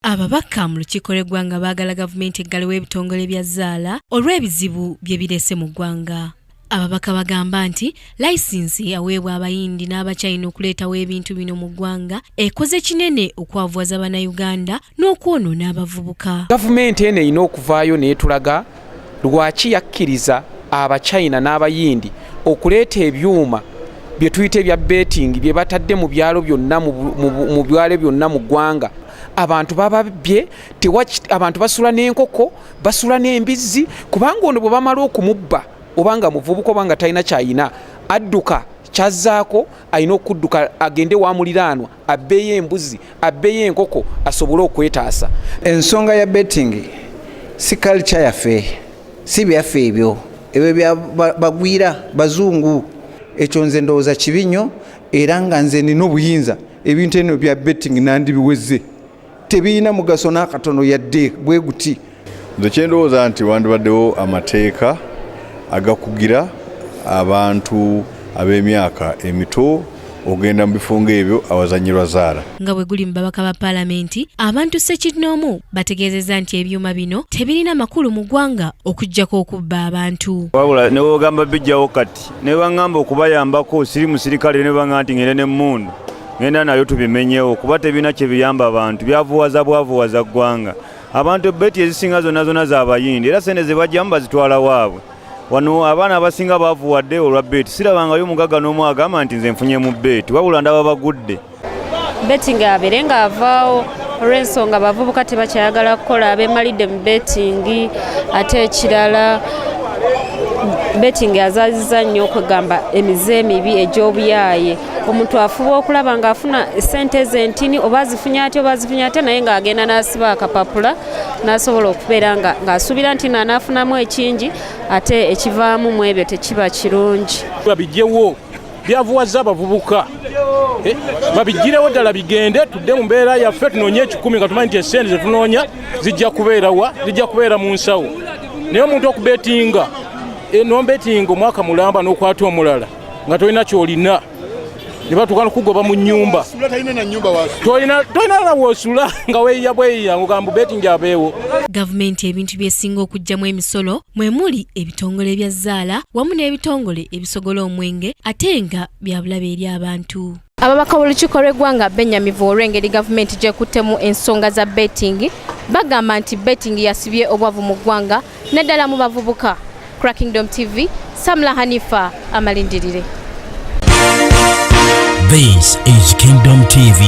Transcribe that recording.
Ababaka mu lukiiko lw'eggwanga baagala gavumenti eggalewo ebitongole bya zzaala olw'ebizibu bye birese mu ggwanga. Ababaka bagamba nti layisinsi yaweebwa abayindi n'abachina okuleetawo ebintu bino mu ggwanga ekoze kinene okwavuwaza bannayuganda n'okwonoona abavubuka. Gavumenti eno erina okuvaayo n'etulaga lwaki yakkiriza abachina n'abayindi okuleeta ebyuma bye tuyita ebya betting bye batadde mu byalo byonna mu byalo byonna mu ggwanga. Abantu bababye abantu basula n'enkoko basula n'embizzi kubanga ono bwe bamala okumubba obanga muvubuka obanga talina kyayina adduka kyazzaako alina okudduka agende wa muliraanwa abbeeyo embuzi abbeeyo enkoko asobole okwetaasa. Ensonga ya betting si culture yaffe si byaffe ebyo bagwira bazungu ekyo nze ndowooza kibinyo era nga nze nina obuyinza ebintu eno bya betting nandibiweze tebirina mugaso n'akatono yadde bwe guti. Nze kyendowooza nti wandibaddewo amateeka agakugira abantu ab'emyaka emito ogenda mu bifungo ebyo awazanyirwa zaala. Nga bwe guli mu babaka ba paalamenti, abantu ssekinoomu bategeezezza nti ebyuma bino tebirina makulu mu ggwanga okuggyako okubba abantu. Wabula ne bwogamba bijjawo kati ne baŋŋamba okubayambako siri musirikale ne baŋŋamba nti ngende n'emmundu ngenda nayo tubimenyewo kuba tebirina kye biyamba abantu bwavuwaza ggwanga. Abantu beti ezisinga zonna z'abayindi era sente ze bajjamu bazitwala waabwe. Wano abaana abasinga bavuwadde olwa beti sirabangayo mugaga n'omu agamba nti nze nfunye mu beti wabula ndaba bagudde. Betting abeere nga avaawo olw'ensonga abavubuka tebakyayagala kukola abeemalidde mu betting ate ekirala betting azaazizza nnyo okwegamba emize emibi egy'obuyaaye. Omuntu afuba okulaba ng'afuna ssente ze ntini oba azifunye ate naye ng'agenda n'asiba akapapula n'asobola okubeera ng'asuubira nti n'anaafunamu ekingi ate ekivaamu mu ebyo tekiba kirungi. Babigyewo byavuwaza abavubuka babiggirewo ddala bigende tudde mu mbeera yaffe tunoonye ekikumi nga tumanyi nti essente ze tunoonya zijja kubeera mu nsawo. Naye omuntu okubetinga nombetinga omwaka mulamba n'okwata omulala nga tolina kyolina ne batuuka n'okugoba mu nnyumba tolina na woosula nga weeyiya bweyiya ng'ogamba betingi abeewo. Gavumenti ebintu byesinga okugyamu emisolo mwe muli ebitongole bya zzaala wamu n'ebitongole ebisogola omwenge ate nga bya bulabe eri abantu. Ababaka b'olukiiko lw'eggwanga Bennyamivu olw'engeri gavumenti gyekuttemu ensonga za betting bagamba nti betting yasibye obwavu mu ggwanga naddala mu bavubuka. Crackingdom TV, Samla Hanifa amalindirire. This is Kingdom TV.